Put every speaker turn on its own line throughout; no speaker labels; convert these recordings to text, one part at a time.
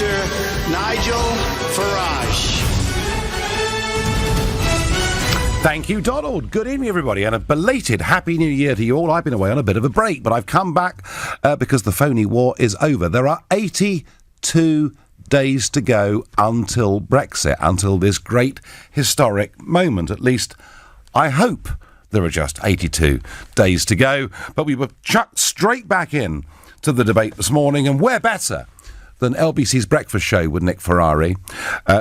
Mr. Nigel Farage.
Thank you, Donald. Good evening, everybody, and a belated Happy New Year to you all. I've been away on a bit of a break, but I've come back because the phony war is over. There are 82 days to go until Brexit, until this great historic moment. At least, I hope there are just 82 days to go. But we were chucked straight back in to the debate this morning, and where better than LBC's Breakfast Show with Nick Ferrari,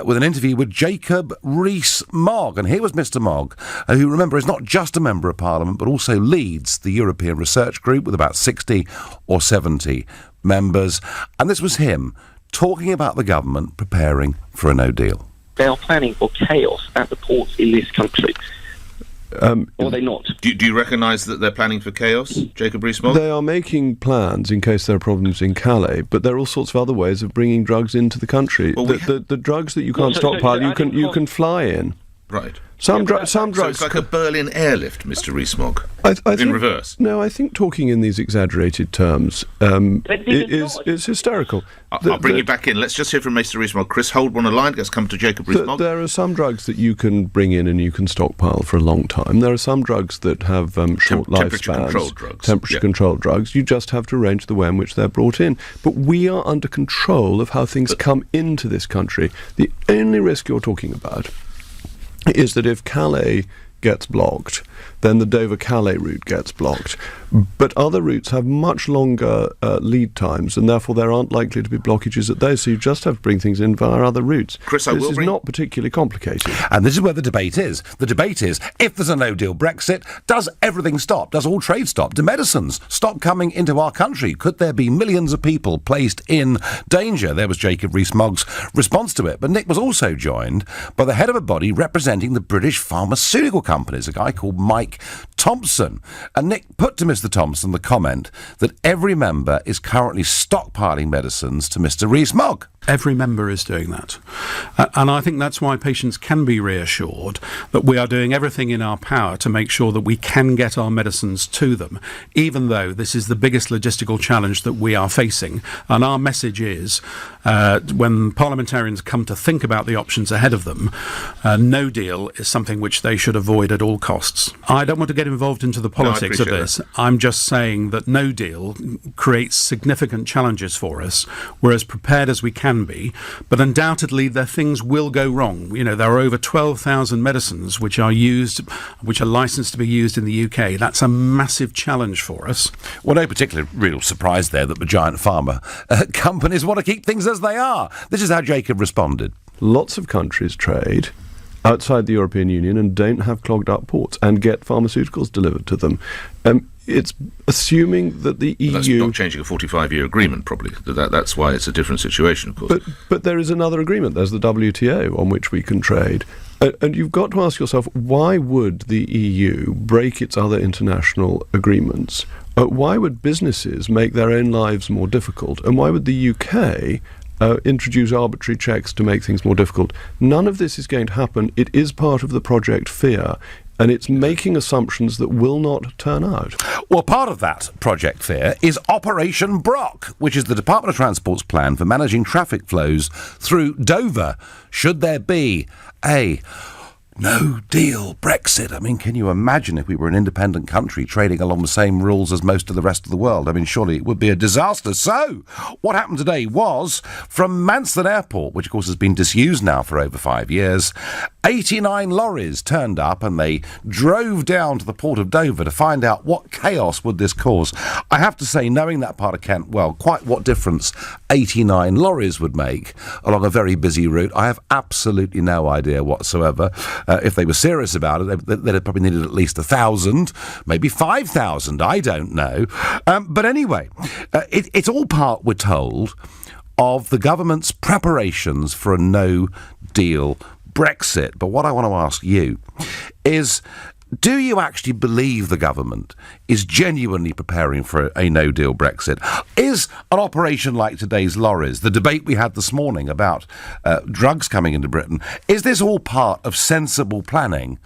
with an interview with Jacob Rees-Mogg. And here was Mr. Mogg, who, remember, is not just a Member of Parliament, but also leads the European Research Group with about 60 or 70 members. And this was him talking about the government preparing for a no-deal.
They are planning for chaos at the ports in this country. Or are they not?
Do you recognise that they're planning for chaos, Jacob Rees-Mogg?
They are making plans in case there are problems in Calais, but there are all sorts of other ways of bringing drugs into the country.
Well,
the drugs that you can't stockpile, you can fly in.
Right.
Some drugs.
So it's like a Berlin airlift, Mr. Rees-Mogg,
I
in
think,
reverse.
No, I think talking in these exaggerated terms is hysterical.
I'll bring you back in. Let's just hear from Mr. Rees-Mogg. Chris, hold one line. Let's come to Jacob Rees-Mogg.
There are some drugs that you can bring in and you can stockpile for a long time. There are some drugs that have short lifespans.
Temperature-controlled drugs.
Temperature-controlled drugs. You just have to arrange the way in which they're brought in. But we are under control of how things come into this country. The only risk you're talking about is that if Calais gets blocked, then the Dover-Calais route gets blocked. But other routes have much longer lead times, and therefore there aren't likely to be blockages at those, so you just have to bring things in via other routes.
Chris,
this is not particularly complicated.
And this is where the debate is. The debate is, if there's a no-deal Brexit, does everything stop? Does all trade stop? Do medicines stop coming into our country? Could there be millions of people placed in danger? There was Jacob Rees-Mogg's response to it. But Nick was also joined by the head of a body representing the British pharmaceutical companies, a guy called Mike Thompson. And Nick put to Mr. Thompson the comment that every member is currently stockpiling medicines to Mr. Rees-Mogg.
Every member is doing that. And I think that's why patients can be reassured that we are doing everything in our power to make sure that we can get our medicines to them, even though this is the biggest logistical challenge that we are facing. And our message is, when parliamentarians come to think about the options ahead of them, no deal is something which they should avoid at all costs. I don't want to get involved into the politics of this. That. I'm just saying that no deal creates significant challenges for us. We're as prepared as we can be, but undoubtedly things will go wrong. You know, there are over 12,000 medicines which are licensed to be used in the UK. That's a massive challenge for us.
Well, no particular real surprise there that the giant pharma companies want to keep things as they are. This is how Jacob responded.
Lots of countries trade outside the European Union and don't have clogged up ports and get pharmaceuticals delivered to them. It's assuming that the EU...
That's not changing a 45-year agreement, probably. That's why it's a different situation, of course.
But there is another agreement. There's the WTO on which we can trade. And you've got to ask yourself, why would the EU break its other international agreements? Why would businesses make their own lives more difficult? And why would the UK... introduce arbitrary checks to make things more difficult? None of this is going to happen. It is part of the Project Fear, and it's making assumptions that will not turn out.
Well, part of that Project Fear is Operation Brock, which is the Department of Transport's plan for managing traffic flows through Dover, should there be a no-deal Brexit. I mean, can you imagine if we were an independent country trading along the same rules as most of the rest of the world? I mean, surely it would be a disaster. So, what happened today was, from Manston Airport, which of course has been disused now for over 5 years, 89 lorries turned up and they drove down to the port of Dover to find out what chaos would this cause. I have to say, knowing that part of Kent well, quite what difference 89 lorries would make along a very busy route, I have absolutely no idea whatsoever. If they were serious about it, they'd have probably needed at least 1,000, maybe 5,000, I don't know. But anyway, it's all part, we're told, of the government's preparations for a no-deal Brexit. But what I want to ask you is, do you actually believe the government is genuinely preparing for a no-deal Brexit? Is an operation like today's lorries, the debate we had this morning about drugs coming into Britain, is this all part of sensible planning?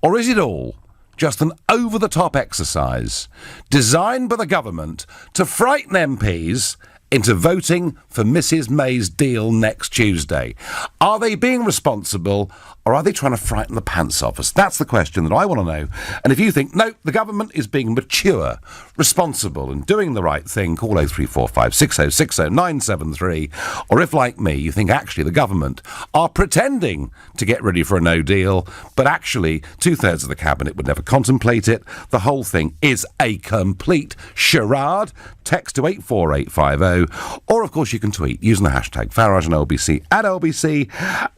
Or is it all just an over-the-top exercise designed by the government to frighten MPs into voting for Mrs May's deal next Tuesday? Are they being responsible, or are they trying to frighten the pants off us? That's the question that I want to know. And if you think, no, the government is being mature, responsible and doing the right thing, call 0345 6060 973. Or if, like me, you think actually the government are pretending to get ready for a no deal, but actually 2/3 of the cabinet would never contemplate it, the whole thing is a complete charade, text to 84850, or of course you can tweet using the hashtag Farage and LBC at LBC,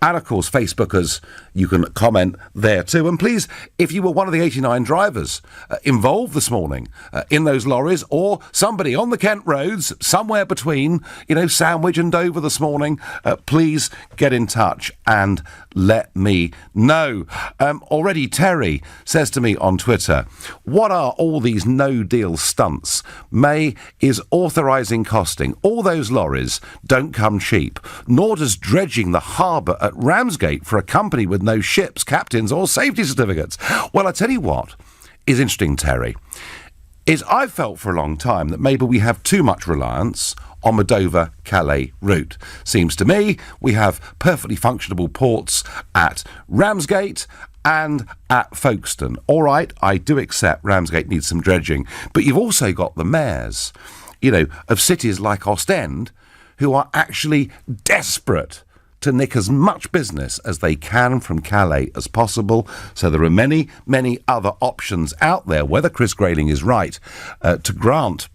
and of course Facebookers, you can comment there too. And please, if you were one of the 89 drivers involved this morning in those lorries, or somebody on the Kent roads somewhere between, Sandwich and Dover this morning, please get in touch and let me know. Already Terry says to me on Twitter, what are all these no-deal stunts? May is authorising costing. All those lorries don't come cheap, nor does dredging the harbour at Ramsgate for a company with no ships, captains or safety certificates. Well, I tell you what is interesting, Terry, is I've felt for a long time that maybe we have too much reliance on the Dover-Calais route. Seems to me we have perfectly functionable ports at Ramsgate and at Folkestone. All right, I do accept Ramsgate needs some dredging, but you've also got the mayors, of cities like Ostend who are actually desperate to nick as much business as they can from Calais as possible. So there are many, many other options out there, whether Chris Grayling is right to grant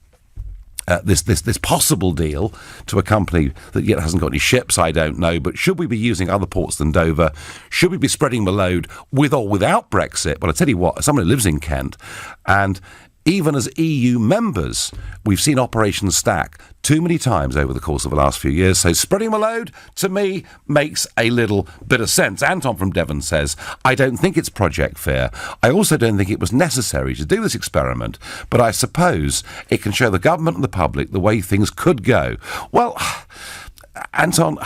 this possible deal to a company that yet hasn't got any ships, I don't know. But should we be using other ports than Dover? Should we be spreading the load with or without Brexit? Well, I tell you what, as someone who lives in Kent, and even as EU members, we've seen Operation Stack too many times over the course of the last few years. So spreading the load, to me, makes a little bit of sense. Anton from Devon says, I don't think it's project fair. I also don't think it was necessary to do this experiment, but I suppose it can show the government and the public the way things could go. Well, Anton,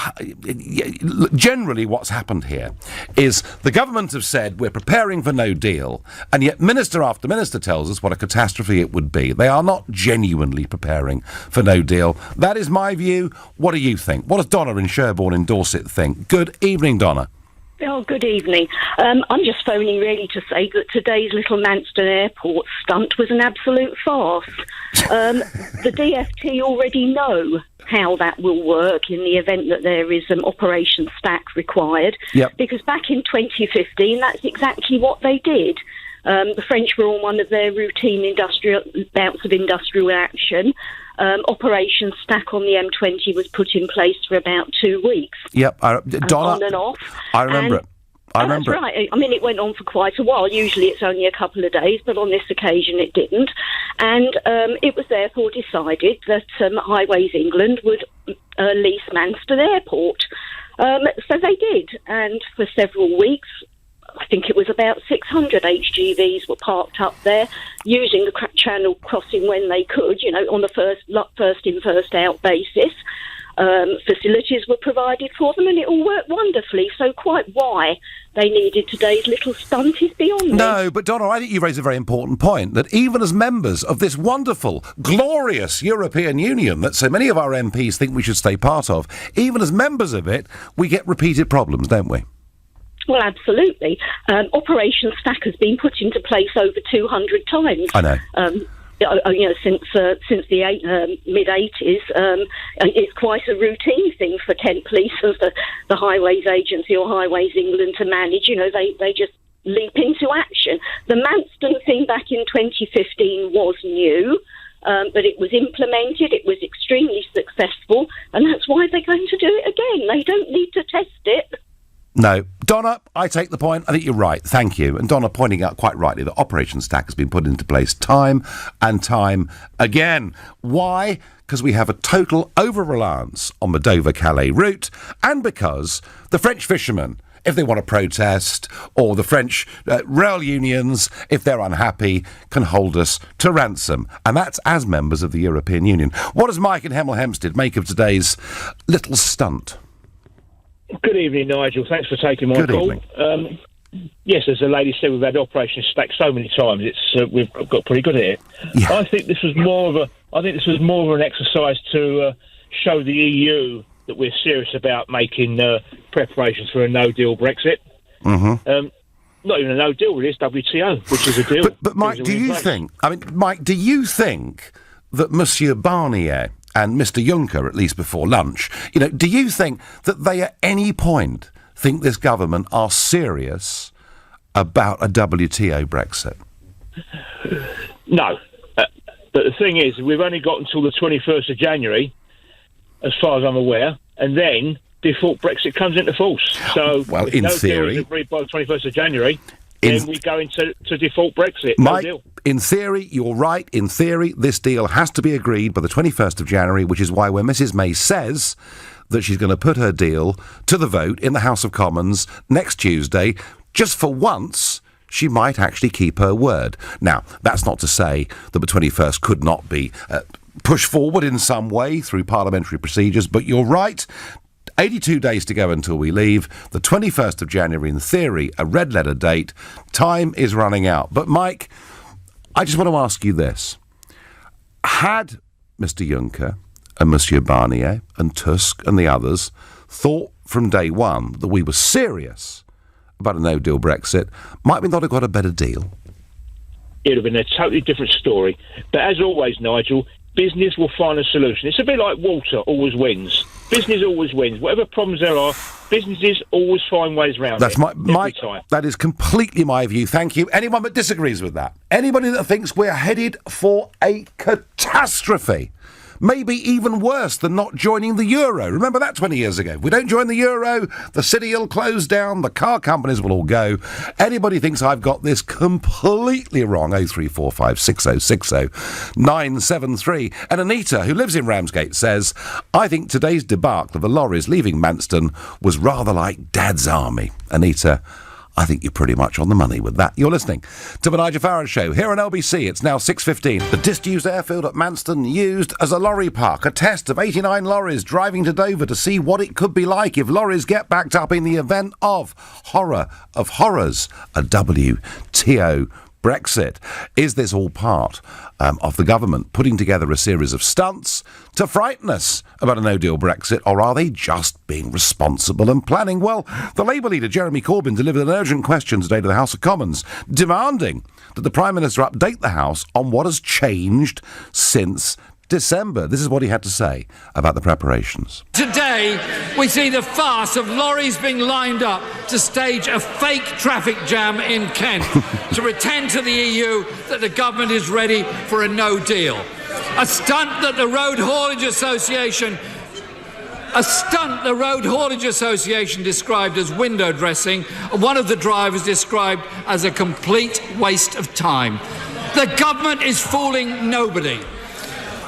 generally what's happened here is the government have said we're preparing for no deal, and yet minister after minister tells us what a catastrophe it would be. They are not genuinely preparing for no deal. That is my view. What do you think? What does Donna in Sherborne in Dorset think? Good evening, Donna.
Oh, good evening. I'm just phoning really to say that today's little Manston Airport stunt was an absolute farce. The DfT already know how that will work in the event that there is an Operation Stack required.
Yep.
Because back in 2015, that's exactly what they did. The French were on one of their routine bouts of industrial action. Operation Stack on the M20 was put in place for about 2 weeks.
Yep, Donna,
on and off.
I remember it.
That's right. I mean, it went on for quite a while. Usually it's only a couple of days, but on this occasion it didn't. And it was therefore decided that Highways England would lease Manston Airport. So they did. And for several weeks, I think it was about 600 HGVs were parked up there using the channel crossing when they could, on the first in, first out basis. Facilities were provided for them and it all worked wonderfully. So quite why they needed today's little stunt is beyond me.
No, but Donna, I think you raise a very important point, that even as members of this wonderful, glorious European Union that so many of our MPs think we should stay part of, even as members of it, we get repeated problems, don't we?
Well, absolutely. Operation Stack has been put into place over 200 times.
I know.
Since the mid-80s, it's quite a routine thing for Kent Police and the Highways Agency or Highways England to manage. They just leap into action. The Manston thing back in 2015 was new. But it was implemented, it was extremely successful, and that's why they're going to do it again. They don't need to test it.
No. Donna, I take the point. I think you're right. Thank you. And Donna pointing out quite rightly that Operation Stack has been put into place time and time again. Why? Because we have a total over-reliance on the Dover-Calais route, and because the French fishermen, if they want to protest, or the French rail unions, if they're unhappy, can hold us to ransom. And that's as members of the European Union. What does Mike in Hemel Hempstead make of today's little stunt?
Good evening, Nigel. Thanks for taking my call. Yes, as the lady said, we've had Operation Stack so many times. We've got pretty good at it. Yeah. I think this was more of an exercise to show the EU that we're serious about making preparations for a no-deal Brexit.
Mm-hmm.
Not even a no-deal, really, it's WTO, which is a deal.
But Mike, do you think that Monsieur Barnier and Mr Juncker, at least before lunch, do you think that they at any point think this government are serious about a WTO Brexit?
No. But the thing is, we've only got until the 21st of January, as far as I'm aware, and then default Brexit comes into force. So,
well, in theory,
deal is agreed by the 21st of January, then we go into default Brexit.
Mike,
no deal.
In theory, you're right. In theory, this deal has to be agreed by the 21st of January, which is why when Mrs May says that she's going to put her deal to the vote in the House of Commons next Tuesday, just for once, she might actually keep her word. Now, that's not to say that the 21st could not be pushed forward in some way through parliamentary procedures, but you're right. 82 days to go until we leave. The 21st of January, in theory, a red letter date. Time is running out. But, Mike, I just want to ask you this. Had Mr Juncker and Monsieur Barnier and Tusk and the others thought from day one that we were serious about a no-deal Brexit, might we not have got a better deal?
It would have been a totally different story. But as always, Nigel, business will find a solution. It's a bit like water always wins. Business always wins. Whatever problems there are, businesses always find ways around
That's
it.
Mike, that is completely my view. Thank you. Anyone that disagrees with that? Anybody that thinks we're headed for a catastrophe? Maybe even worse than not joining the euro. Remember that 20 years ago? If we don't join the euro, the city will close down, the car companies will all go. Anybody thinks I've got this completely wrong, 0345 6060 973. And Anita, who lives in Ramsgate, says, I think today's debacle of the lorries leaving Manston was rather like Dad's Army. Anita, I think you're pretty much on the money with that. You're listening to the Nigel Farage Show here on LBC. It's now 6:15. The disused airfield at Manston used as a lorry park. A test of 89 lorries driving to Dover to see what it could be like if lorries get backed up in the event of horror of horrors, a WTO Brexit. Is this all part of the government putting together a series of stunts to frighten us about a no-deal Brexit, or are they just being responsible and planning? Well, the Labour leader, Jeremy Corbyn, delivered an urgent question today to the House of Commons, demanding that the Prime Minister update the House on what has changed since December. This is what he had to say about the preparations.
Today, we see the farce of lorries being lined up to stage a fake traffic jam in Kent to pretend to the EU that the government is ready for a no deal. A stunt that the Road Haulage Association described as window dressing, and one of the drivers described as a complete waste of time. The government is fooling nobody.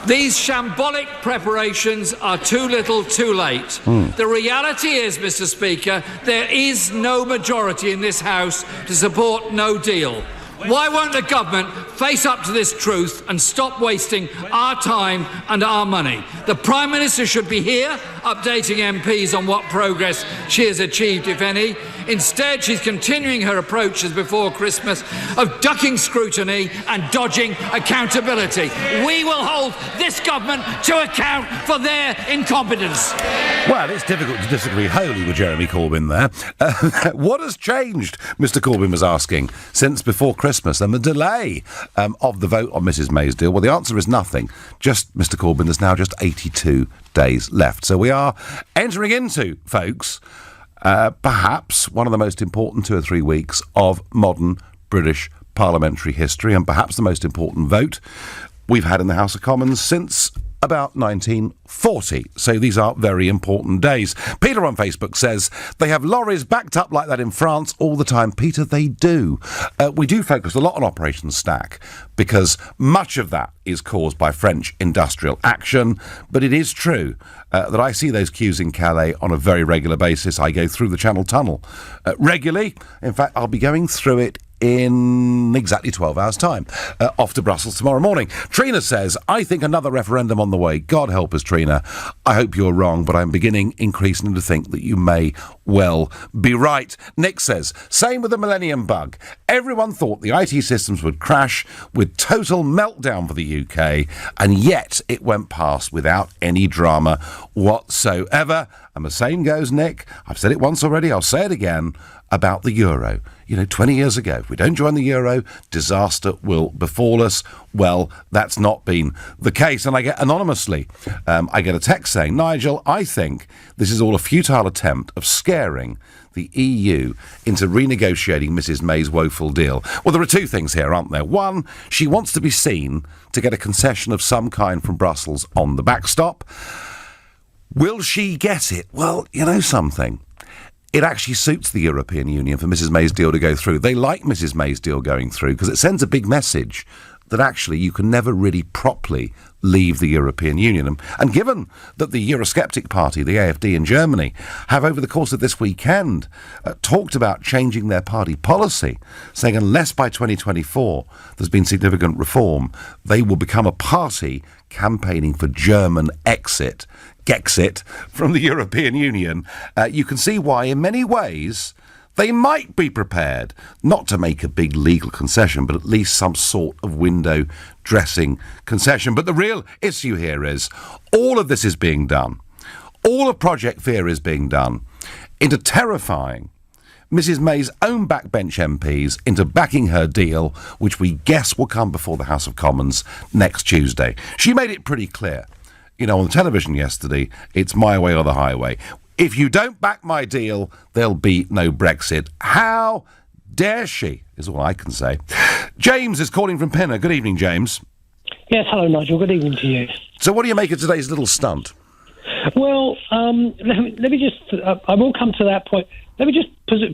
These shambolic preparations are too little, too late. The reality is, Mr. Speaker, there is no majority in this House to support no deal. Why won't the government face up to this truth and stop wasting our time and our money? The Prime Minister should be here updating MPs on what progress she has achieved, if any. Instead, she's continuing her approach as before Christmas of ducking scrutiny and dodging accountability. We will hold this government to account for their incompetence.
Well, it's difficult to disagree wholly with Jeremy Corbyn there. What has changed, Mr Corbyn was asking, since before Christmas and the delay of the vote on Mrs May's deal? Well, the answer is nothing. Just, Mr Corbyn, there's now just 82 days left. So we are entering into, folks, perhaps one of the most important 2 or 3 weeks of modern British parliamentary history, and perhaps the most important vote we've had in the House of Commons since about 1940. So these are very important days. Peter on Facebook says, they have lorries backed up like that in France all the time. Peter, they do. We do focus a lot on Operation Stack because much of that is caused by French industrial action. But it is true that I see those queues in Calais on a very regular basis. I go through the Channel Tunnel regularly. In fact, I'll be going through it in exactly 12 hours' time, off to Brussels tomorrow morning. Trina says, I think another referendum on the way. God help us, Trina. I hope you're wrong, but I'm beginning increasingly to think that you may well be right. Nick says, same with the Millennium Bug. Everyone thought the IT systems would crash with total meltdown for the UK, and yet it went past without any drama whatsoever. And the same goes, Nick, I've said it once already, I'll say it again, about the euro. 20 years ago, if we don't join the euro, disaster will befall us. Well, that's not been the case. And I get anonymously, I get a text saying, Nigel, I think this is all a futile attempt of scaring the EU into renegotiating Mrs May's woeful deal. Well, there are two things here, aren't there? One, she wants to be seen to get a concession of some kind from Brussels on the backstop. Will she get it? Well, you know something. It actually suits the European Union for Mrs May's deal to go through. They like Mrs May's deal going through because it sends a big message that actually you can never really properly leave the European Union. And given that the Eurosceptic party, the AfD in Germany, have over the course of this weekend talked about changing their party policy, saying unless by 2024 there's been significant reform, they will become a party campaigning for German Gexit from the European Union, you can see why in many ways they might be prepared not to make a big legal concession, but at least some sort of window dressing concession. But the real issue here is all of this is being done. All of Project Fear is being done into terrifying Mrs May's own backbench MPs into backing her deal, which we guess will come before the House of Commons next Tuesday. She made it pretty clear, on the television yesterday, it's my way or the highway. If you don't back my deal, there'll be no Brexit. How dare she, is all I can say. James is calling from Pinner. Good evening, James.
Yes, hello, Nigel. Good evening to you.
So what do you make of today's little stunt?
Well, let me just... I will come to that point. Let me just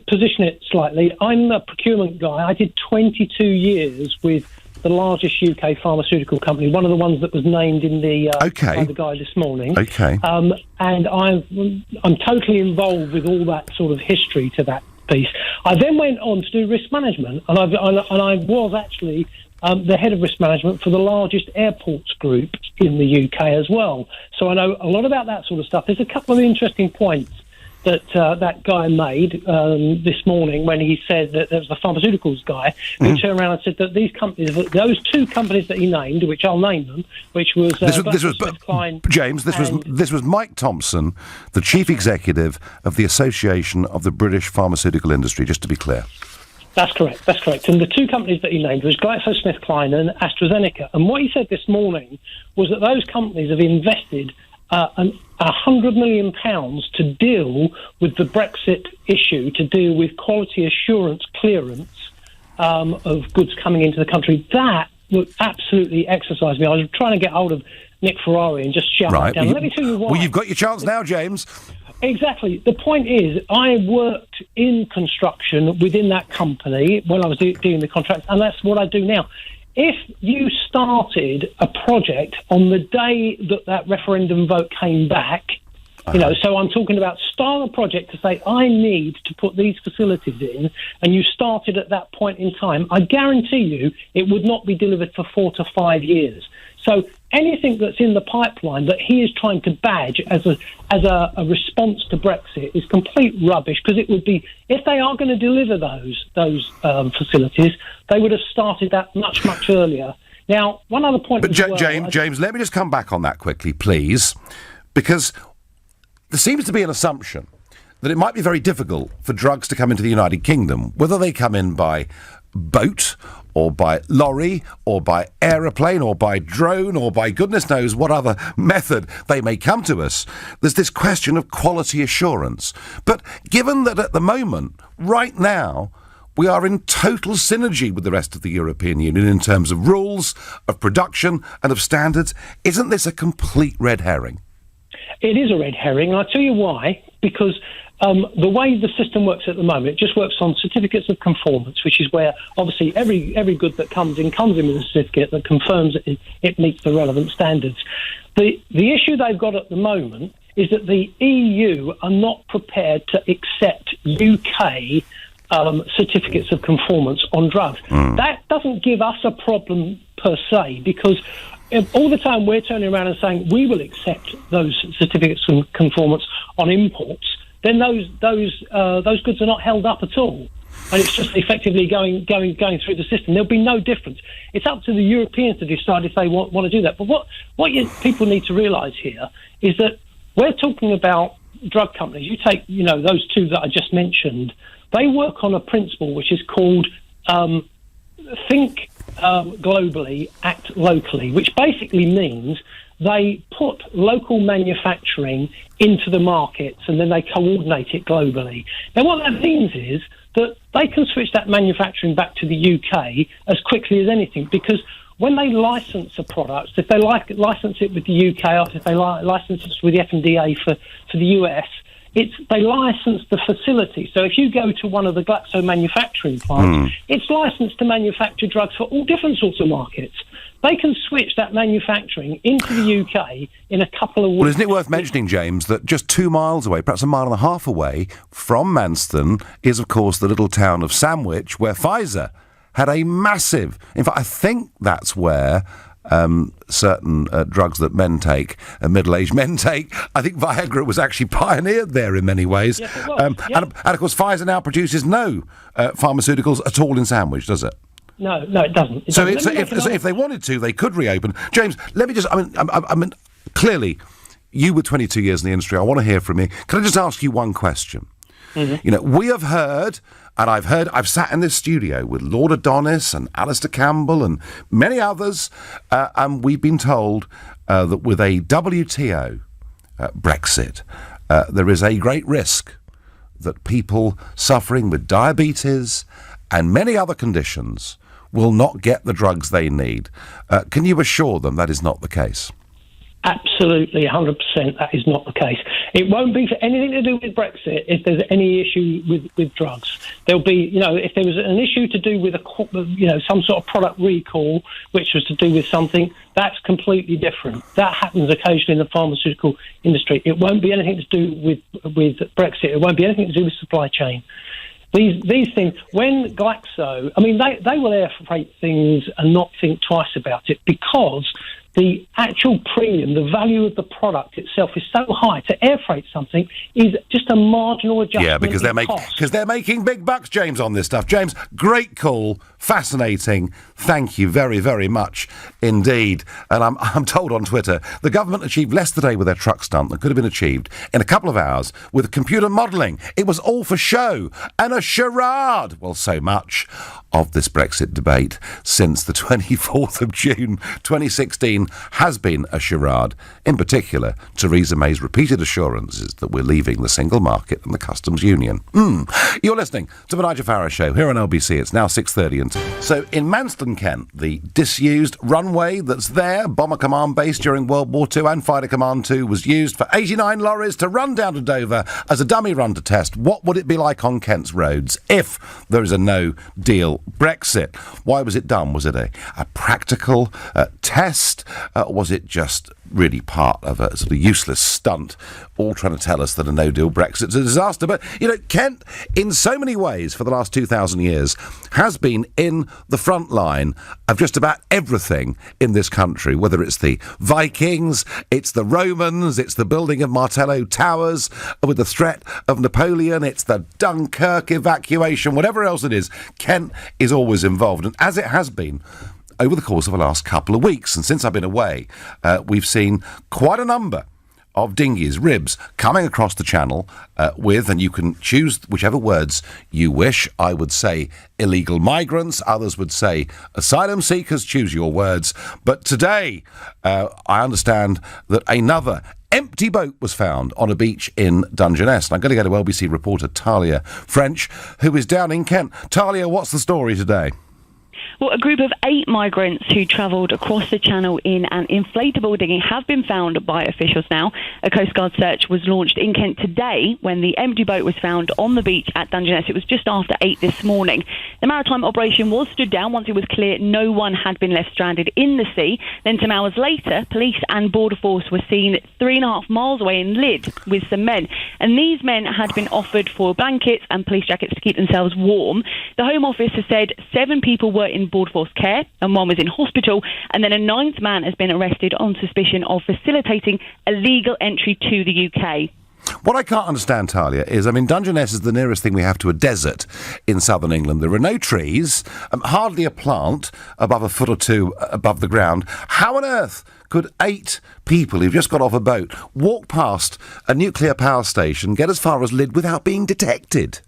position it slightly. I'm a procurement guy. I did 22 years with the largest UK pharmaceutical company, one of the ones that was named in the by the guy this morning.
Okay.
And I'm totally involved with all that sort of history to that piece. I then went on to do risk management, and I was actually the head of risk management for the largest airports group in the UK as well. So I know a lot about that sort of stuff. There's a couple of interesting points that guy made this morning when he said that there was the pharmaceuticals guy who turned around and said that these companies, those two companies that he named, which I'll name them, which was
James. This was Mike Thompson, the chief executive of the Association of the British Pharmaceutical Industry. Just to be clear.
That's correct. And the two companies that he named was GlaxoSmithKline and AstraZeneca. And what he said this morning was that those companies have invested £100 million to deal with the Brexit issue, to deal with quality assurance clearance of goods coming into the country. That would absolutely exercise me. I was trying to get hold of Nick Ferrari and just shout that down. Let me tell you why.
Well, you've got your chance now, James.
Exactly. The point is, I worked in construction within that company when I was doing the contracts, and that's what I do now. If you started a project on the day that referendum vote came back, so I'm talking about start a project to say, I need to put these facilities in, and you started at that point in time, I guarantee you it would not be delivered for 4 to 5 years. So anything that's in the pipeline that he is trying to badge as a response to Brexit is complete rubbish, because it would be, if they are going to deliver those facilities, they would have started that much earlier. Now, one other point.
But James, let me just come back on that quickly, please, because there seems to be an assumption that it might be very difficult for drugs to come into the United Kingdom, whether they come in by boat or by lorry or by aeroplane or by drone or by goodness knows what other method they may come to us. There's this question of quality assurance. But given that at the moment, right now, we are in total synergy with the rest of the European Union in terms of rules, of production and of standards, isn't this a complete red herring?
It is a red herring, and I'll tell you why. Because the way the system works at the moment, it just works on certificates of conformance, which is where obviously every good that comes in with a certificate that confirms it meets the relevant standards. The issue they've got at the moment is that the EU are not prepared to accept UK certificates of conformance on drugs. That doesn't give us a problem per se, because all the time we're turning around and saying we will accept those certificates of conformance on imports. then those goods are not held up at all. And it's just effectively going through the system. There'll be no difference. It's up to the Europeans to decide if they want to do that. But what people need to realise here is that we're talking about drug companies. You take, those two that I just mentioned. They work on a principle which is called think globally, act locally, which basically means they put local manufacturing into the markets and then they coordinate it globally. Now, what that means is that they can switch that manufacturing back to the UK as quickly as anything, because when they license a product, if they license it with the UK, or if they license it with the FDA for the US, they license the facility. So if you go to one of the Glaxo manufacturing plants, it's licensed to manufacture drugs for all different sorts of markets. They can switch that manufacturing into the UK in a couple of weeks.
Well, isn't it worth mentioning, James, that just 2 miles away, perhaps 1.5 miles away from Manston, is, of course, the little town of Sandwich, where Pfizer had a massive... In fact, I think that's where... certain drugs that middle-aged men take. I think Viagra was actually pioneered there in many ways.
Yes, it was.
And of course, Pfizer now produces no pharmaceuticals at all in Sandwich, does it?
No, it doesn't.
If they wanted to, they could reopen. James, let me just... I mean, clearly, you were 22 years in the industry. I want to hear from you. Can I just ask you one question? Mm-hmm. We have heard... And I've sat in this studio with Lord Adonis and Alistair Campbell and many others, and we've been told that with a WTO Brexit, there is a great risk that people suffering with diabetes and many other conditions will not get the drugs they need. Can you assure them that is not the case?
Absolutely, 100%. That is not the case. It won't be for anything to do with Brexit if there's any issue with drugs. There'll be, if there was an issue to do with some sort of product recall, which was to do with something, that's completely different. That happens occasionally in the pharmaceutical industry. It won't be anything to do with Brexit. It won't be anything to do with supply chain. These things, when Glaxo, they will air freight things and not think twice about it, because the actual premium, the value of the product itself is so high. To air freight something is just a marginal adjustment.
Yeah, because they're making big bucks, James, on this stuff. James, great call, fascinating. Thank you very, very much indeed. And I'm told on Twitter the government achieved less today with their truck stunt than could have been achieved in a couple of hours with computer modelling. It was all for show and a charade. Well, so much of this Brexit debate since the 24th of June 2016 has been a charade. In particular, Theresa May's repeated assurances that we're leaving the single market and the customs union. You're listening to the Nigel Farage Show here on LBC. It's now 6:30. So in Manston, Kent, the disused runway that's there, Bomber Command Base during World War II and Fighter Command 2, was used for 89 lorries to run down to Dover as a dummy run to test what would it be like on Kent's roads if there is a no-deal Brexit. Why was it done? Was it a practical test? Was it just really part of a sort of useless stunt, all trying to tell us that a no-deal Brexit's a disaster? But, Kent, in so many ways for the last 2,000 years, has been in the front line of just about everything in this country, whether it's the Vikings, it's the Romans, it's the building of Martello Towers with the threat of Napoleon, it's the Dunkirk evacuation, whatever else it is, Kent is always involved. And as it has been over the course of the last couple of weeks, and since I've been away, we've seen quite a number of dinghies, ribs, coming across the channel with, and you can choose whichever words you wish. I would say illegal migrants, others would say asylum seekers, choose your words. But today, I understand that another empty boat was found on a beach in Dungeness. And I'm going to go to LBC reporter Talia French, who is down in Kent. Talia, what's the story today?
Well, a group of 8 migrants who travelled across the channel in an inflatable dinghy have been found by officials now. A Coast Guard search was launched in Kent today when the empty boat was found on the beach at Dungeness. It was just after 8 this morning. The maritime operation was stood down once it was clear no one had been left stranded in the sea. Then some hours later, police and Border Force were seen 3.5 miles away in Lydd with some men. And these men had been offered foil blankets and police jackets to keep themselves warm. The Home Office has said 7 people were in Border Force care and 1 was in hospital, and then a 9th man has been arrested on suspicion of facilitating illegal entry to the UK.
What I can't understand, Talia, is, Dungeness is the nearest thing we have to a desert in southern England. There are no trees, hardly a plant above a foot or two above the ground. How on earth could 8 people who've just got off a boat walk past a nuclear power station, get as far as Lydd without being detected?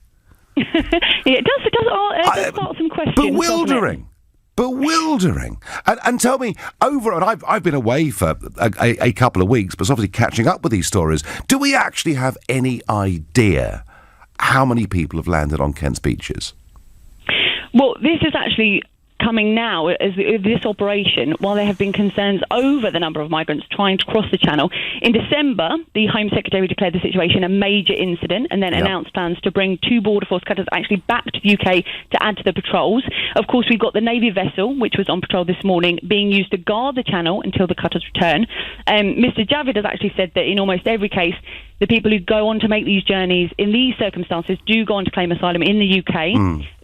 It does start some questions.
Bewildering. And tell me, I've been away for a couple of weeks, but it's obviously catching up with these stories. Do we actually have any idea how many people have landed on Kent's beaches?
Well, this is actually coming now as this operation, while there have been concerns over the number of migrants trying to cross the channel. In December, the Home Secretary declared the situation a major incident and then announced plans to bring 2 Border Force cutters actually back to the UK to add to the patrols. Of course, we've got the Navy vessel, which was on patrol this morning, being used to guard the channel until the cutters return. Mr. Javid has actually said that in almost every case, the people who go on to make these journeys in these circumstances do go on to claim asylum in the UK.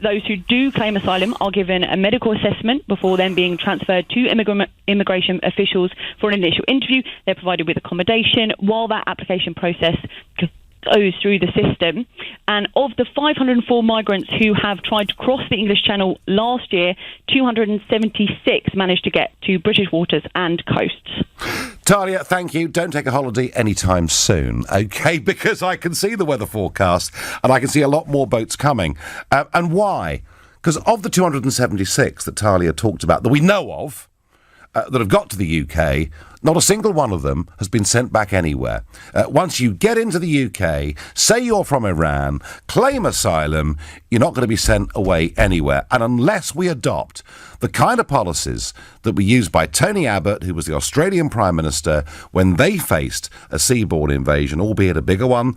Those who do claim asylum are given a medical assessment before then being transferred to immigration officials for an initial interview. They're provided with accommodation while that application process goes through the system. And of the 504 migrants who have tried to cross the English Channel last year, 276 managed to get to British waters and coasts.
Talia, thank you. Don't take a holiday anytime soon, OK? Because I can see the weather forecast and I can see a lot more boats coming. And why? Because of the 276 that Talia talked about, that we know of, that have got to the UK, not a single one of them has been sent back anywhere. Once you get into the UK, say you're from Iran, claim asylum, you're not going to be sent away anywhere. And unless we adopt the kind of policies that were used by Tony Abbott, who was the Australian Prime Minister, when they faced a seaborne invasion, albeit a bigger one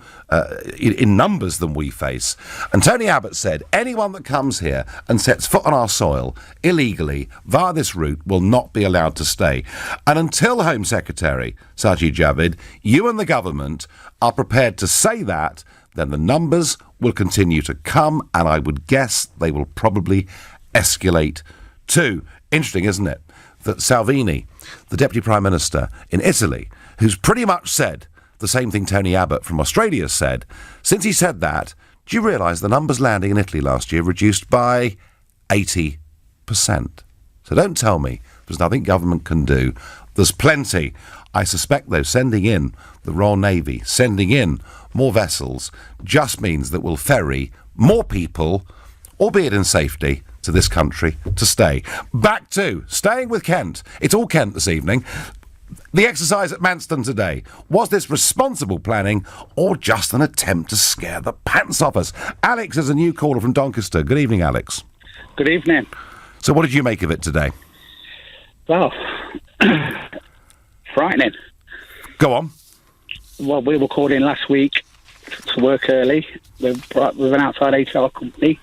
in numbers than we face. And Tony Abbott said, anyone that comes here and sets foot on our soil illegally via this route will not be allowed to stay. And until Home Secretary Sajid Javid, you and the government are prepared to say that, then the numbers will continue to come, and I would guess they will probably escalate too. Interesting, isn't it, that Salvini, the Deputy Prime Minister in Italy, who's pretty much said the same thing Tony Abbott from Australia said, since he said that, do you realise the numbers landing in Italy last year reduced by 80%? So don't tell me there's nothing government can do. There's plenty. I suspect, though, sending in the Royal Navy, sending in more vessels, just means that we'll ferry more people, albeit in safety, to this country to stay. Back to staying with Kent. It's all Kent this evening. The exercise at Manston today. Was this responsible planning or just an attempt to scare the pants off us? Alex is a new caller from Doncaster. Good evening, Alex.
Good evening.
So what did you make of it today?
Well, frightening.
Go on.
Well, we were called in last week to work early with an outside HR company.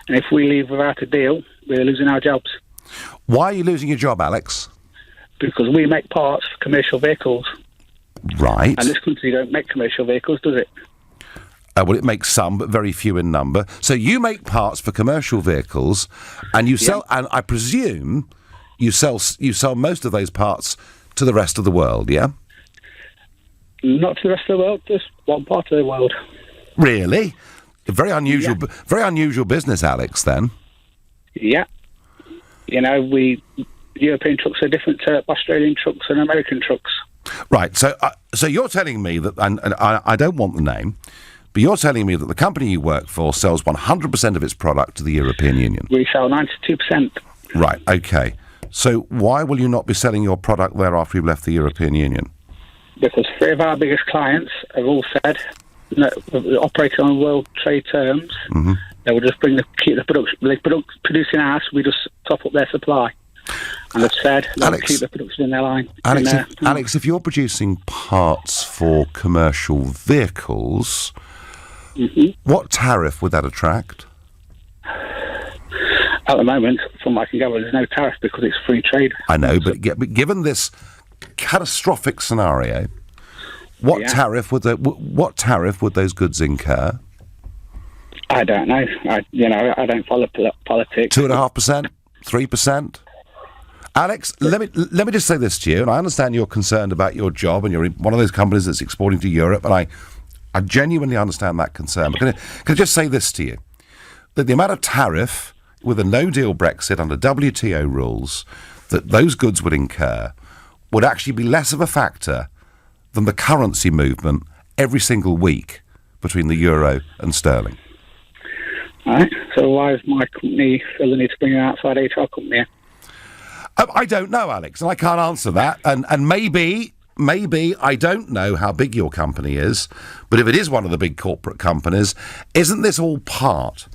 And if we leave without a deal, we're losing our jobs.
Why are you losing your job, Alex?
Because we make parts for commercial vehicles.
Right.
And this country don't make commercial vehicles, does it?
Well, it makes some, but very few in number. So you make parts for commercial vehicles, and you sell, and I presume you sell most of those parts to the rest of the world, yeah?
Not to the rest of the world, just one part of the world.
Really? Very unusual business, Alex, then.
Yeah. You know, European trucks are different to Australian trucks and American trucks.
Right, so you're telling me that, and I don't want the name, but you're telling me that the company you work for sells 100% of its product to the European Union.
We sell 92%.
Right, okay. So why will you not be selling your product there after you've left the European Union?
Because 3 of our biggest clients have all said, operating on world trade terms, they will just keep the production. They produce in house. We just top up their supply, and they've said they'll keep the production in their line.
Alex, if you're producing parts for commercial vehicles, what tariff would that attract?
At the moment, from what I can gather, there's no tariff because it's free trade.
I know, but given this catastrophic scenario, what tariff would those goods incur?
I don't know. I don't follow politics.
2.5%, 3%. Alex, let me just say this to you, and I understand you're concerned about your job, and you're in one of those companies that's exporting to Europe, and I I genuinely understand that concern. But can I just say this to you? That the amount of tariff with a no-deal Brexit under WTO rules that those goods would incur would actually be less of a factor than the currency movement every single week between the euro and sterling.
Right. So why is my company feel the need to bring an outside HR company in?
I don't know, Alex, and I can't answer that. And maybe I don't know how big your company is, but if it is one of the big corporate companies, isn't this all part,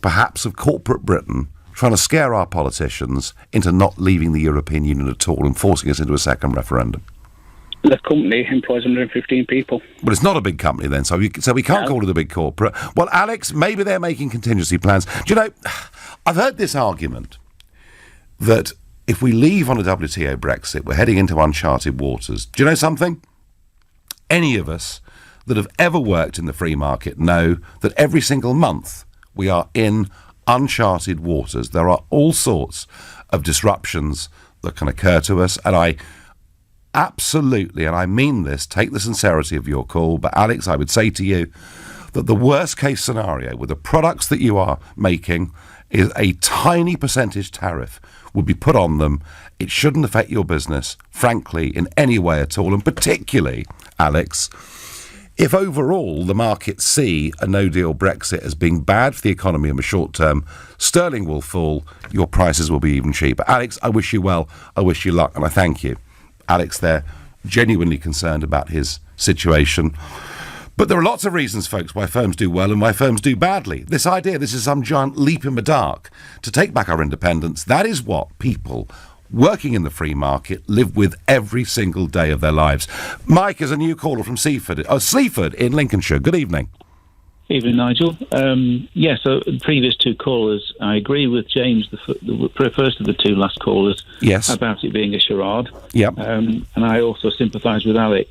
perhaps, of corporate Britain trying to scare our politicians into not leaving the European Union at all and forcing us into a second referendum?
The company employs 115 people.
But it's not a big company then, so we can't call it a big corporate. Well, Alex, maybe they're making contingency plans. Do you know, I've heard this argument that if we leave on a WTO Brexit, we're heading into uncharted waters. Do you know something? Any of us that have ever worked in the free market know that every single month we are in uncharted waters. There are all sorts of disruptions that can occur to us, and I absolutely, and I mean this, take the sincerity of your call, but Alex, I would say to you that the worst case scenario with the products that you are making is a tiny percentage tariff would be put on them. It shouldn't affect your business, frankly, in any way at all, and particularly, Alex, if overall the markets see a no-deal Brexit as being bad for the economy in the short term, sterling will fall, your prices will be even cheaper. Alex, I wish you well, I wish you luck, and I thank you. Alex there, genuinely concerned about his situation. But there are lots of reasons, folks, why firms do well and why firms do badly. This idea, this is some giant leap in the dark to take back our independence, that is what people working in the free market live with every single day of their lives. Mike is a new caller from Sleaford in Lincolnshire. Good evening.
Evening, Nigel. So previous two callers, I agree with James, the first of the two last callers,
yes,
about it being a charade.
Yep.
And I also sympathise with Alex.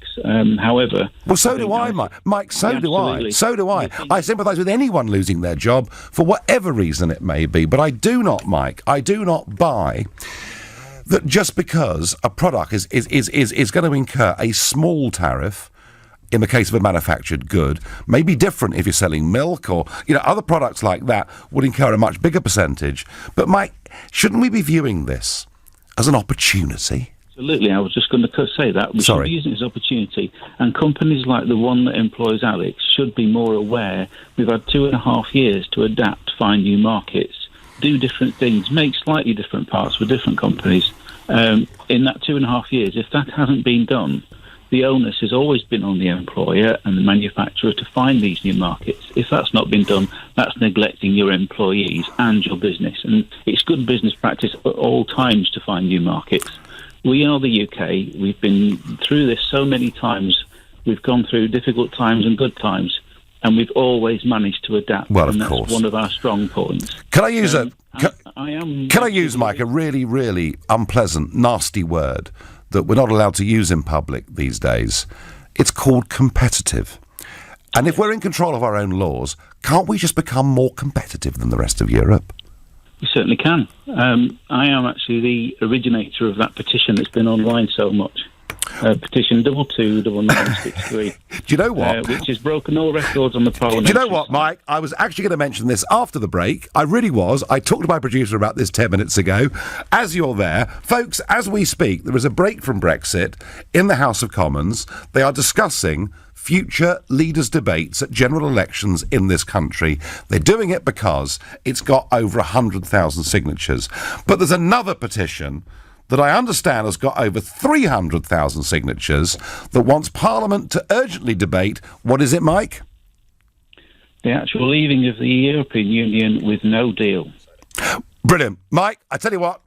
However...
Well, so do I, Mike. Mike, so do I. So do I. I sympathise with anyone losing their job for whatever reason it may be. But I do not, Mike, I do not buy that just because a product is going to incur a small tariff in the case of a manufactured good, may be different if you're selling milk or, other products like that would incur a much bigger percentage. But, Mike, shouldn't we be viewing this as an opportunity?
Absolutely. I was just going to say that. We should be using it as opportunity. And companies like the one that employs Alex should be more aware. We've had 2.5 years to adapt, find new markets, do different things, make slightly different parts for different companies. In that 2.5 years, if that hasn't been done, the onus has always been on the employer and the manufacturer to find these new markets. If that's not been done, that's neglecting your employees and your business. And it's good business practice at all times to find new markets. We are the UK. We've been through this so many times. We've gone through difficult times and good times, and we've always managed to adapt.
Well,
and
of course.
That's one of our strong points.
Can I use Mike, a really, really unpleasant, nasty word that we're not allowed to use in public these days? It's called competitive. And if we're in control of our own laws, can't we just become more competitive than the rest of Europe?
We certainly can. I am actually the originator of that petition that's been online so much. Petition 229963.
Do you know what?
Which has broken all records on the Parliament.
Do you know what, Mike? I was actually going to mention this after the break. I really was. I talked to my producer about this 10 minutes ago. As you're there, folks, as we speak, there is a break from Brexit in the House of Commons. They are discussing future leaders' debates at general elections in this country. They're doing it because it's got over 100,000 signatures. But there's another petition that I understand has got over 300,000 signatures that wants Parliament to urgently debate, what is it, Mike?
The actual leaving of the European Union with no deal.
Brilliant. Mike, I tell you what,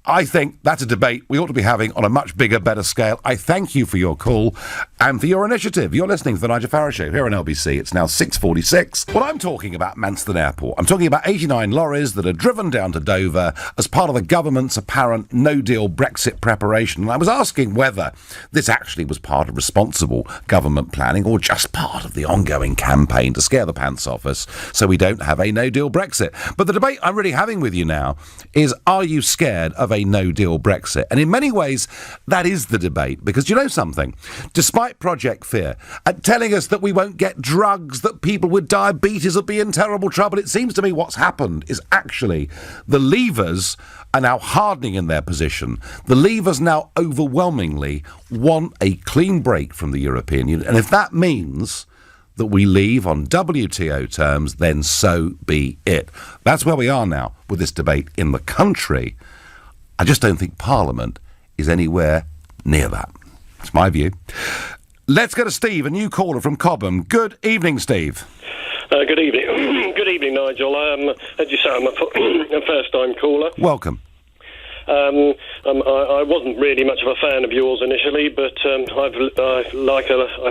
I think that's a debate we ought to be having on a much bigger, better scale. I thank you for your call and for your initiative. You're listening to the Nigel Farage Show here on LBC. It's now 6:46. Well, I'm talking about Manston Airport. I'm talking about 89 lorries that are driven down to Dover as part of the government's apparent no-deal Brexit preparation. And I was asking whether this actually was part of responsible government planning or just part of the ongoing campaign to scare the pants off us so we don't have a no-deal Brexit. But the debate I'm really having with you now is, are you scared of a no-deal Brexit? And in many ways, that is the debate, because you know something? Despite right, Project Fear, at telling us that we won't get drugs, that people with diabetes will be in terrible trouble. It seems to me what's happened is actually the Leavers are now hardening in their position. The Leavers now overwhelmingly want a clean break from the European Union. And if that means that we leave on WTO terms, then so be it. That's where we are now with this debate in the country. I just don't think Parliament is anywhere near that. It's my view. Let's go to Steve, a new caller from Cobham. Good evening, Steve.
Good evening. Good evening, Nigel. As you say, I'm a first-time caller.
Welcome.
I wasn't really much of a fan of yours initially, but I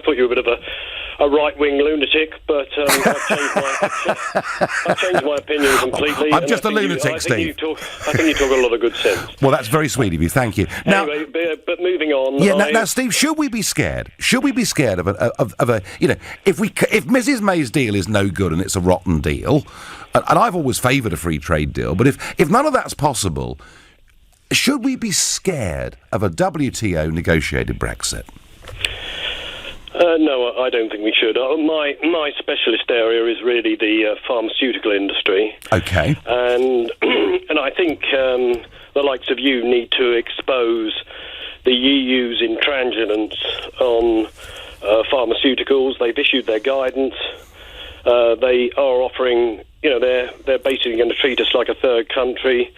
thought you were a bit of a right-wing lunatic, but I've changed my opinion completely.
I'm just a lunatic, Steve.
I think you talk a lot of good sense.
Well, that's very sweet of you. Thank you. Now,
anyway, but moving on.
Yeah. Now, Steve, should we be scared? Should we be scared of a if Mrs. May's deal is no good and it's a rotten deal, and I've always favoured a free trade deal, but if none of that's possible, should we be scared of a WTO negotiated Brexit?
No, I don't think we should. My specialist area is really the pharmaceutical industry.
Okay.
And I think the likes of you need to expose the EU's intransigence on pharmaceuticals. They've issued their guidance. They are offering, they're basically going to treat us like a third country,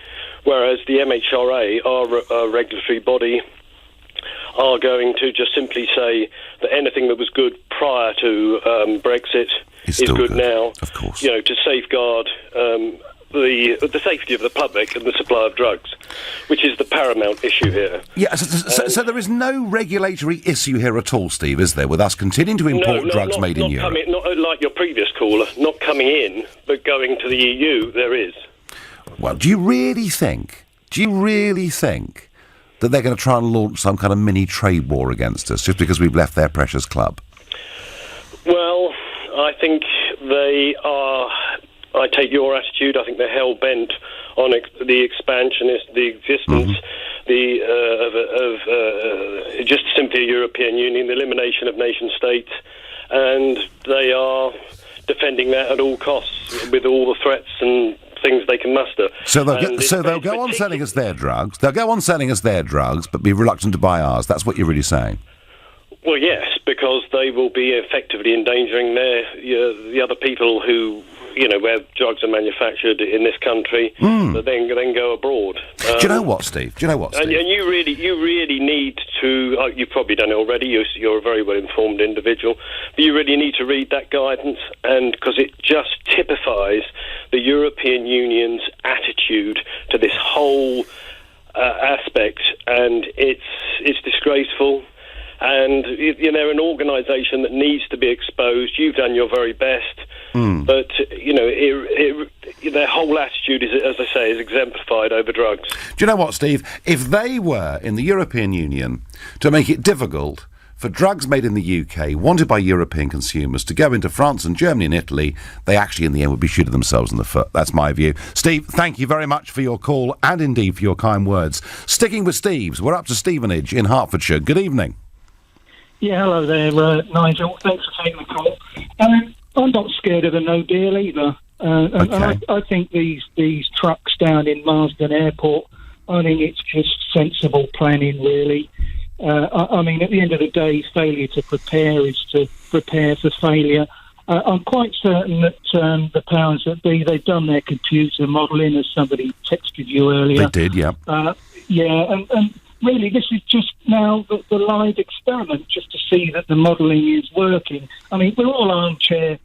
whereas the MHRA, our regulatory body, are going to just simply say that anything that was good prior to Brexit is good now.
Of course.
To safeguard the safety of the public and the supply of drugs, which is the paramount issue here.
Yeah, so there is no regulatory issue here at all, Steve, is there, with us continuing to import drugs made in Europe?
Not like your previous caller, not coming in, but going to the EU, there is.
Well, do you really think that they're going to try and launch some kind of mini trade war against us just because we've left their precious club?
Well, I think they are. I take your attitude. I think they're hell-bent on the expansionist, the existence, of just simply a European Union, the elimination of nation-states, and they are defending that at all costs with all the threats and things they can muster.
So they'll go on selling us their drugs. They'll go on selling us their drugs, but be reluctant to buy ours. That's what you're really saying.
Well, yes, because they will be effectively endangering the other people who, where drugs are manufactured in this country, that then go abroad.
Do you know what, Steve?
And you really need to. You probably done it already. You're a very well informed individual, but you really need to read that guidance, and because it just typifies the European Union's attitude to this whole aspect, and it's disgraceful. And they're an organisation that needs to be exposed. You've done your very best, but their whole attitude is, as I say, is exemplified over drugs.
Do you know what, Steve? If they were in the European Union to make it difficult for drugs made in the UK, wanted by European consumers, to go into France and Germany and Italy, they actually, in the end, would be shooting themselves in the foot. That's my view. Steve, thank you very much for your call and indeed for your kind words. Sticking with Steve's, we're up to Stevenage in Hertfordshire. Good evening.
Yeah, hello there, Nigel. Thanks for taking the call. I'm not scared of a no deal either. And I think these trucks down in Marsden Airport, I think it's just sensible planning, really. I mean, at the end of the day, failure to prepare is to prepare for failure. I'm quite certain that the powers that be, they've done their computer modelling, as somebody texted you earlier.
They did, yeah.
And really, this is just now the live experiment, just to see that the modelling is working. I mean, we're all armchair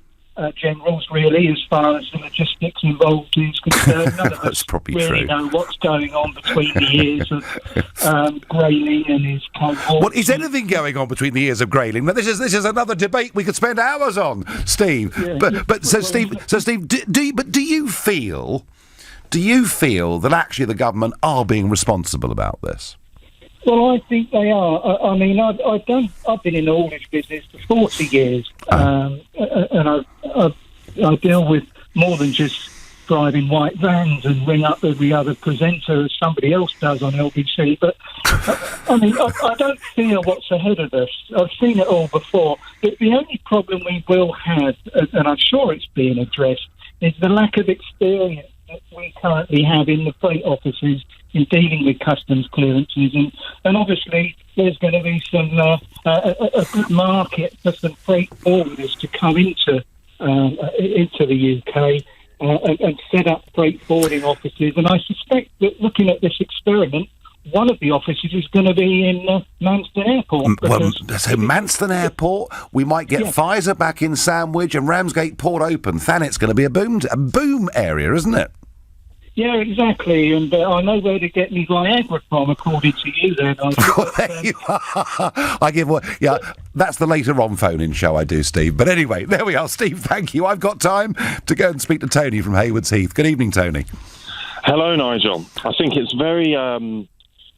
generals, really, as far as the logistics involved is concerned. None of us really know what's going on between the ears of Grayling and his cohort.
What is anything going on between the ears of Grayling? Now, this is another debate we could spend hours on, Steve. Yeah, Steve, do you feel that actually the government are being responsible about this?
Well, I think they are. I mean, I've been in the haulage business for 40 years, and I deal with more than just driving white vans and ring up every other presenter as somebody else does on LBC. But, I don't fear what's ahead of us. I've seen it all before. The only problem we will have, and I'm sure it's being addressed, is the lack of experience that we currently have in the freight offices in dealing with customs clearances. And obviously there's going to be some a good market for some freight forwarders to come into the UK and set up freight forwarding offices. And I suspect that looking at this experiment, one of the offices is going to be in Manston Airport.
So Manston Airport, we might get Pfizer back in Sandwich and Ramsgate Port open. Thanet's going to be a boom area, isn't it?
Yeah, exactly. And I know where to get me Viagra from, according to you there, Nigel.
There you are. I give one. Yeah, that's the later on phone-in show I do, Steve. But anyway, there we are. Steve, thank you. I've got time to go and speak to Tony from Haywards Heath. Good evening, Tony.
Hello, Nigel. I think it's very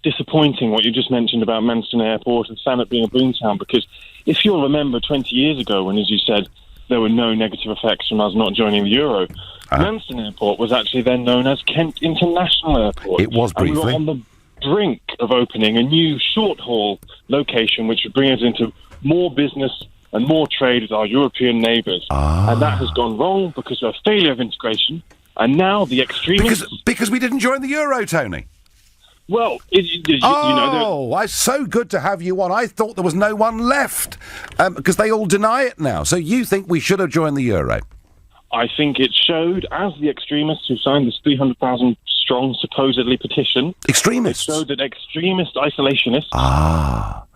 disappointing what you just mentioned about Manston Airport and Thanet being a boomtown, because if you'll remember 20 years ago when, as you said, there were no negative effects from us not joining the Euro, Manston Airport was actually then known as Kent International Airport.
It was briefly.
And we were on the brink of opening a new short-haul location which would bring us into more business and more trade with our European neighbours. And that has gone wrong because of a failure of integration. And now the extremists...
Because we didn't join the Euro, Tony.
Well,
it's so good to have you on. I thought there was no one left because they all deny it now. So you think we should have joined the Euro?
I think it showed, as the extremists who signed this 300,000 strong, supposedly petition...
Extremists?
It showed that extremist isolationists...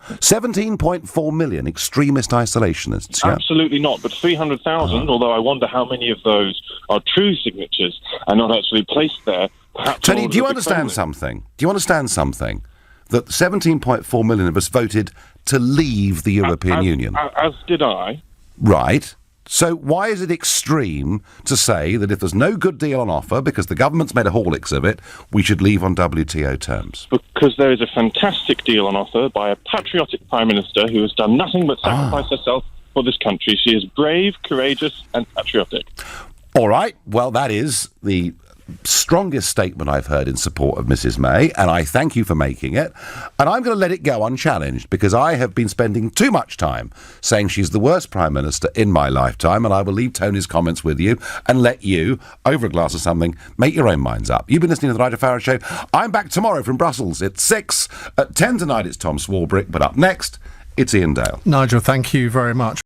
17.4 million extremist isolationists. Yeah.
Absolutely not, but 300,000, although I wonder how many of those are true signatures and not actually placed there.
Tony, do you understand something? Do you understand something? That 17.4 million of us voted to leave the European Union.
As did I.
Right. So why is it extreme to say that if there's no good deal on offer, because the government's made a Horlicks of it, we should leave on WTO terms?
Because there is a fantastic deal on offer by a patriotic Prime Minister who has done nothing but sacrifice herself for this country. She is brave, courageous and patriotic.
All right. Well, that is the strongest statement I've heard in support of Mrs May, and I thank you for making it. And I'm going to let it go unchallenged, because I have been spending too much time saying she's the worst Prime Minister in my lifetime, and I will leave Tony's comments with you and let you, over a glass of something, make your own minds up. You've been listening to the Nigel Farage Show. I'm back tomorrow from Brussels at 6. At 10 tonight it's Tom Swarbrick, but up next, it's Ian Dale.
Nigel, thank you very much.